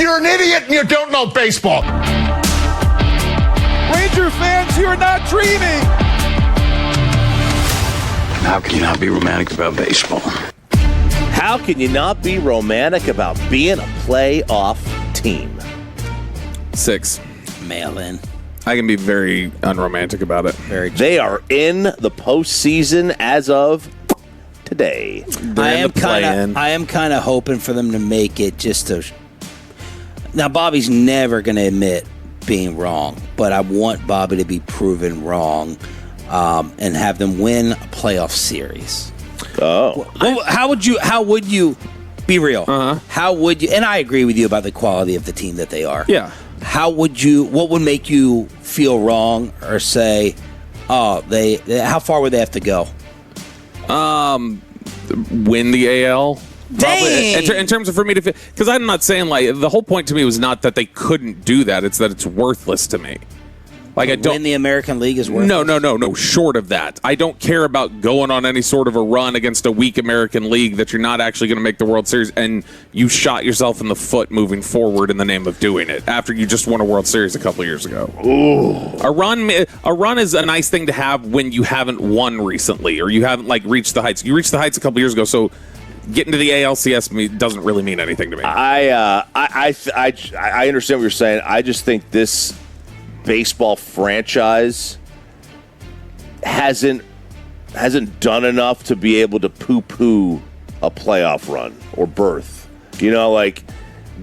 You're an idiot and you don't know baseball. Ranger fans, you're not dreaming. How can you not be romantic about baseball? How can you not be romantic about being a playoff team? 6. Mail in. I can be very unromantic about it. They are in the postseason as of today. I am kind of hoping for them to make it just to. Now, Bobby's never going to admit being wrong, but I want Bobby to be proven wrong and have them win a playoff series. Oh, How would you be real? How would you? And I agree with you about the quality of the team that they are. Yeah. What would make you feel wrong or say, oh, how far would they have to go? Win the AL. Dang. Probably. In terms of for me to, because I'm not saying like the whole point to me was not that they couldn't do that. It's that it's worthless to me. Like I don't win the American League is worthless. No. Short of that, I don't care about going on any sort of a run against a weak American League that you're not actually going to make the World Series, and you shot yourself in the foot moving forward in the name of doing it after you just won a World Series a couple of years ago. Ooh. A run is a nice thing to have when you haven't won recently or you haven't like reached the heights. You reached the heights a couple of years ago, so getting to the ALCS doesn't really mean anything to me. I understand what you're saying. I just think this baseball franchise hasn't done enough to be able to poo-poo a playoff run or berth. You know, like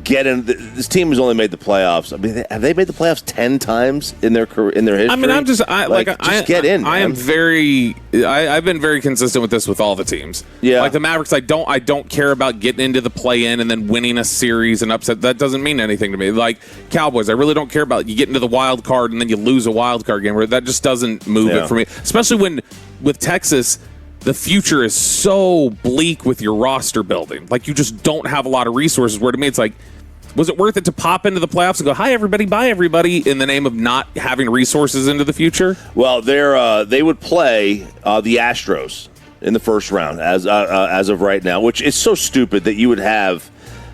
get in. This team has only made the playoffs. I mean, have they made the playoffs 10 times in their career, in their history? I mean, just get in. I've been very consistent with this with all the teams. Yeah, like the Mavericks. I don't care about getting into the play-in and then winning a series and upset. That doesn't mean anything to me. Like Cowboys, I really don't care about you get into the wild card and then you lose a wild card game. Where that just doesn't move it for me. Especially when with Texas, the future is so bleak with your roster building. Like you just don't have a lot of resources. Where to me, it's like, was it worth it to pop into the playoffs and go, hi, everybody, bye, everybody, in the name of not having resources into the future? Well, they would play the Astros in the first round as of right now, which is so stupid that you would have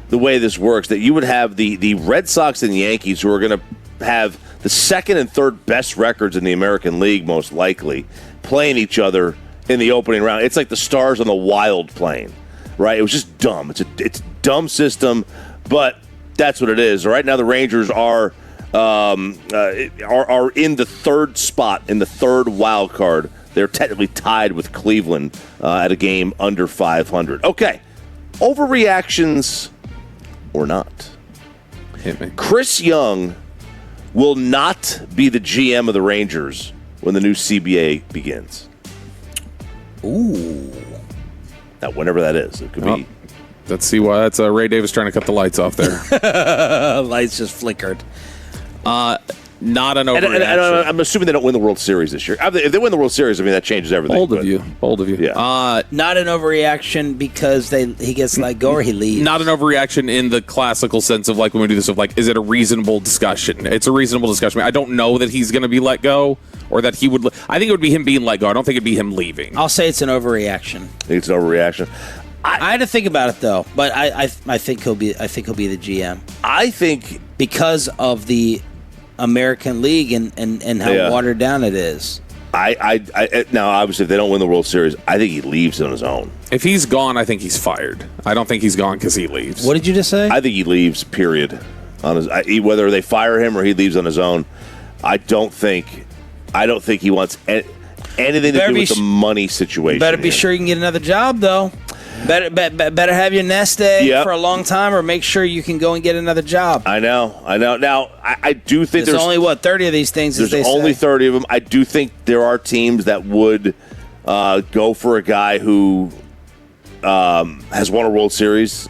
the way this works, that you would have the Red Sox and the Yankees, who are going to have the second and third best records in the American League, most likely, playing each other in the opening round. It's like the Stars on the Wild playing, right? It was just dumb. It's a dumb system, but that's what it is. Right now, the Rangers are in the third spot, in the third wild card. They're technically tied with Cleveland at a game under 500. Okay, overreactions or not. Hit me. Chris Young will not be the GM of the Rangers when the new CBA begins. Ooh. Now, whenever that is, it could be. Let's see why. That's Ray Davis trying to cut the lights off there. Lights just flickered. Not an overreaction. And I'm assuming they don't win the World Series this year. If they win the World Series, I mean, that changes everything. Bold of you. Yeah. Not an overreaction because he gets let go or he leaves. Not an overreaction in the classical sense of like when we do this of like, is it a reasonable discussion? It's a reasonable discussion. I don't know that he's going to be let go or that he would. I think it would be him being let go. I don't think it'd be him leaving. I'll say it's an overreaction. I think it's an overreaction. I had to think about it though, but I think he'll be the GM. I think because of the American League and how watered down it is. Now obviously if they don't win the World Series, I think he leaves on his own. If he's gone, I think he's fired. I don't think he's gone because he leaves. What did you just say? I think he leaves. Period. On his whether they fire him or he leaves on his own. I don't think he wants anything to do with the money situation. Better be sure you can get another job though. Better have your nest egg for a long time, or make sure you can go and get another job. I know. Now, I do think there's only 30 of these things. There's only 30 of them. I do think there are teams that would go for a guy who has won a World Series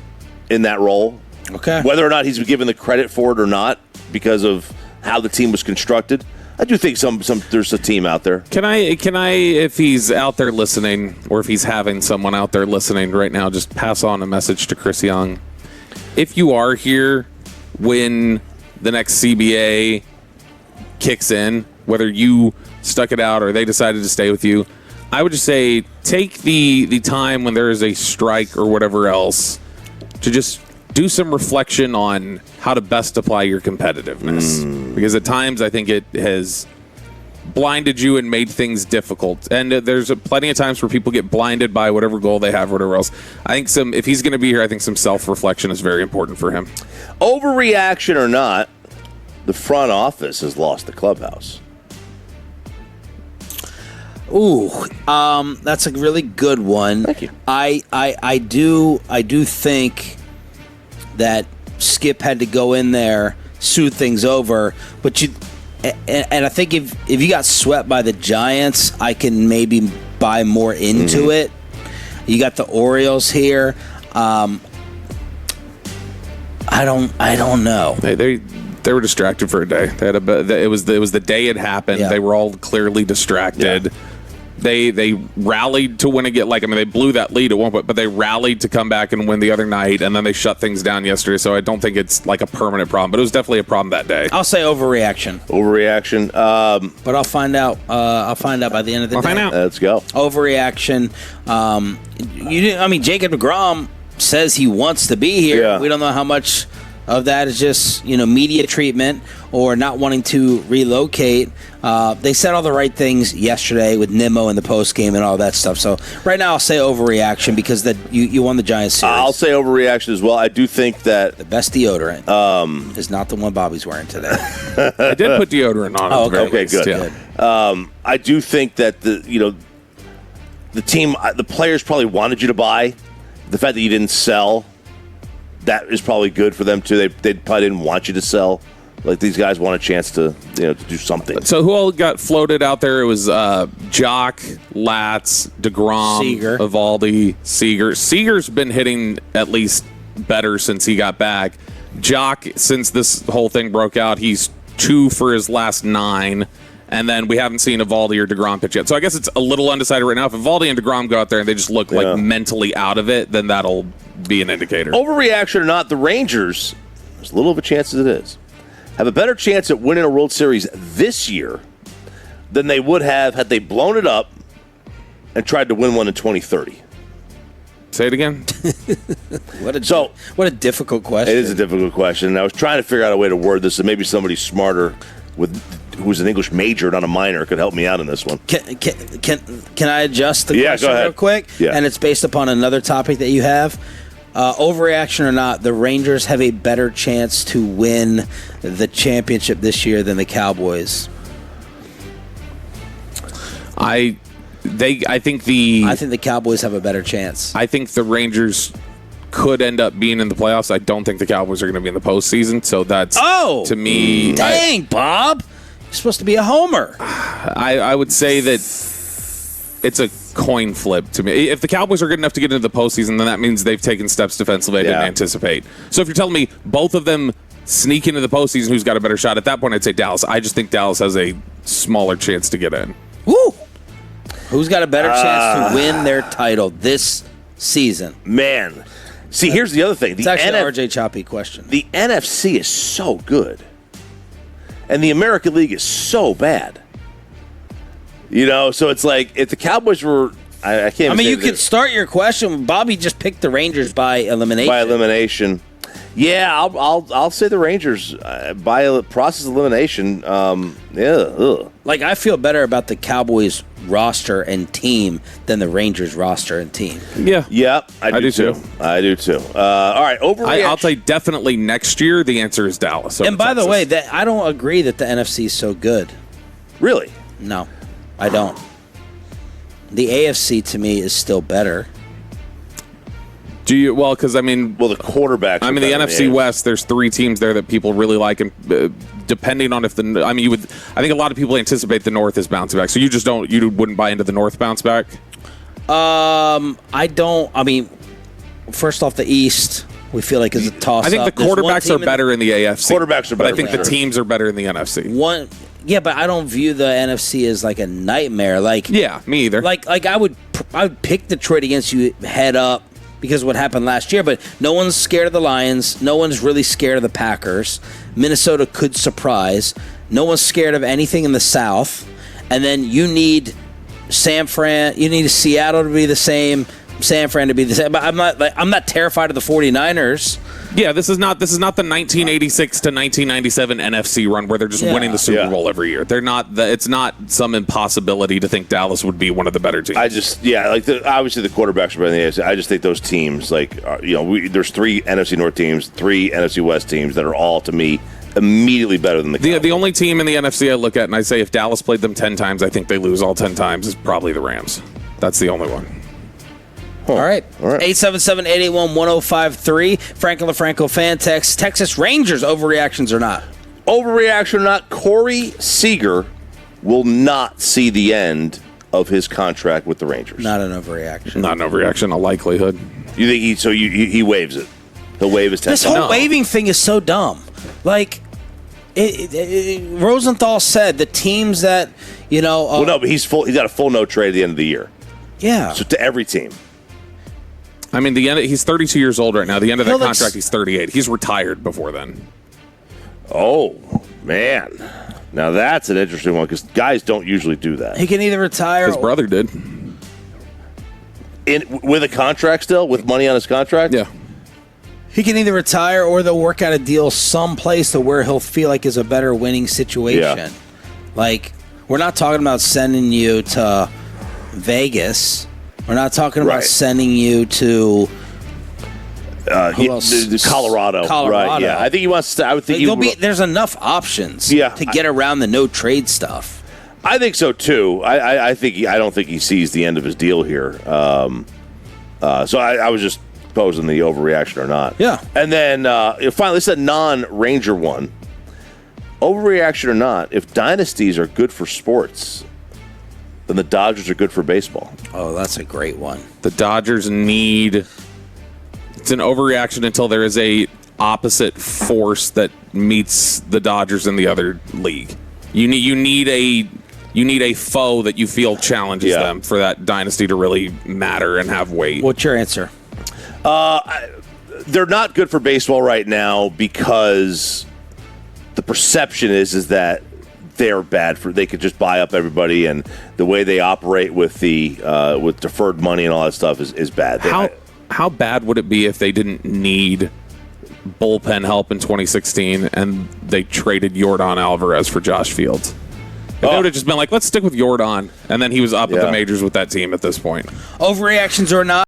in that role. Okay. Whether or not he's given the credit for it or not, because of how the team was constructed. I do think there's a team out there. Can I, if he's out there listening, or if he's having someone out there listening right now, just pass on a message to Chris Young. If you are here when the next CBA kicks in, whether you stuck it out or they decided to stay with you, I would just say take the time when there is a strike or whatever else to just do some reflection on how to best apply your competitiveness. Because at times I think it has blinded you and made things difficult. And there's plenty of times where people get blinded by whatever goal they have or whatever else. I think if he's going to be here, I think some self-reflection is very important for him. Overreaction or not, the front office has lost the clubhouse. Ooh, that's a really good one. Thank you. I do think that Skip had to go in there, soothe things over, but and I think if you got swept by the Giants, I can maybe buy more into it. You got the Orioles here. I don't know. They were distracted for a day. They had it was the day it happened. Yeah. They were all clearly distracted. Yeah. They rallied to win again. They blew that lead at one point, but they rallied to come back and win the other night, and then they shut things down yesterday. So I don't think it's like a permanent problem, but it was definitely a problem that day. I'll say overreaction. Overreaction. But I'll find out. I'll find out by the end of the day. Find out. Let's go. Overreaction. Jacob deGrom says he wants to be here. Yeah. We don't know how much of that is just media treatment or not wanting to relocate. They said all the right things yesterday with Nimmo in the post game and all that stuff. So right now I'll say overreaction because you won the Giants series. I'll say overreaction as well. I do think that the best deodorant is not the one Bobby's wearing today. I did put deodorant on. Oh, okay, good. Yeah. I do think that the team, the players probably wanted you to buy. The fact that you didn't sell, that is probably good for them too. They probably didn't want you to sell. Like these guys want a chance to to do something. So who all got floated out there? It was Jock, Latz, DeGrom, Seager. Eovaldi, Seager. Seager's been hitting at least better since he got back. Jock, since this whole thing broke out, he's 2 for his last 9. And then we haven't seen Eovaldi or DeGrom pitch yet. So I guess it's a little undecided right now. If Eovaldi and DeGrom go out there and they just look like mentally out of it, then that'll be an indicator. Overreaction or not, the Rangers, as little of a chance as it is, have a better chance at winning a World Series this year than they would have had they blown it up and tried to win one in 2030. Say it again. What a difficult question. It is a difficult question. And I was trying to figure out a way to word this, and maybe somebody smarter who's an English major, not a minor, could help me out in this one. Can I adjust the question real quick? Yeah. And it's based upon another topic that you have. Overreaction or not, the Rangers have a better chance to win the championship this year than the Cowboys. I think the Cowboys have a better chance. I think the Rangers could end up being in the playoffs. I don't think the Cowboys are going to be in the postseason. So that's to me. Dang, Bob, you're supposed to be a homer. I would say that it's a coin flip to me. If the Cowboys are good enough to get into the postseason, then that means they've taken steps defensively I didn't anticipate. So if you're telling me both of them sneak into the postseason, who's got a better shot? At that point, I'd say Dallas. I just think Dallas has a smaller chance to get in. Woo! Who's got a better chance to win their title this season? Man. See, here's the other thing. It's actually an RJ Choppy question. The NFC is so good. And the American League is so bad. So it's like if the Cowboys were, I can't. I mean, you could start your question. Bobby just picked the Rangers by elimination. By elimination, yeah, I'll say the Rangers by a process of elimination. Like I feel better about the Cowboys roster and team than the Rangers roster and team. Yeah, I do too. I do too. All right, overreaction. I'll say definitely next year. The answer is Dallas. And by the way, I don't agree that the NFC is so good. Really? No. I don't. The AFC to me is still better. Do you? Well, because the quarterbacks. I mean, the NFC West. There's 3 teams there that people really like, and depending on if I think a lot of people anticipate the North is bouncing back. So you wouldn't buy into the North bounce back. I don't. I mean, first off, the East we feel like is a toss. I think the quarterbacks are better in the AFC. Quarterbacks are better, but I think the teams are better in the NFC. Yeah, but I don't view the NFC as like a nightmare. Me either. Like I would pick Detroit against you head up because of what happened last year. But no one's scared of the Lions. No one's really scared of the Packers. Minnesota could surprise. No one's scared of anything in the South. And then you need San Fran. You need Seattle to be the same. San Fran to be the same. But I'm not terrified of the 49ers. Yeah, this is not the 1986 to 1997 NFC run where they're just winning the Super Bowl every year. They're not. It's not some impossibility to think Dallas would be one of the better teams. Obviously the quarterbacks are better than the AFC. I just think those teams, there's 3 NFC North teams, 3 NFC West teams that are all, to me, immediately better than the Cowboys. The only team in the NFC I look at and I say if Dallas played them 10 times, I think they lose all 10 times is probably the Rams. That's the only one. All right. 877-881-1053. Franklin LaFranco fan text. Texas Rangers overreactions or not? Overreaction or not, Corey Seager will not see the end of his contract with the Rangers. Not an overreaction. Not an overreaction, a likelihood. You think he waives it? He'll waive his 10. This whole waving thing is so dumb. Like, Rosenthal said the teams that, but he's got a full no trade at the end of the year. Yeah. So to every team. I mean, he's 32 years old right now. The end of that contract, he's 38. He's retired before then. Oh, man. Now that's an interesting one because guys don't usually do that. He can either retire. His brother did. With a contract still? With money on his contract? Yeah. He can either retire or they'll work out a deal someplace to where he'll feel like is a better winning situation. Yeah. Like, we're not talking about sending you to Vegas. We're not talking about sending you to Colorado. Right? Yeah, I think he wants to. I would think there's enough options to get around the no trade stuff. I think so too. I don't think he sees the end of his deal here. So I was just posing the overreaction or not. Yeah. And then finally, this is a non-Ranger one. Overreaction or not? If dynasties are good for sports, then the Dodgers are good for baseball. Oh, that's a great one. The Dodgers need... It's an overreaction until there is a opposite force that meets the Dodgers in the other league. You need a foe that you feel challenges them for that dynasty to really matter and have weight. What's your answer? They're not good for baseball right now because the perception is that they're bad for. They could just buy up everybody, and the way they operate with with deferred money and all that stuff is bad. How bad would it be if they didn't need bullpen help in 2016 and they traded Yordan Alvarez for Josh Fields? They would have just been like, let's stick with Yordan, and then he was up at the majors with that team at this point. Overreactions or not?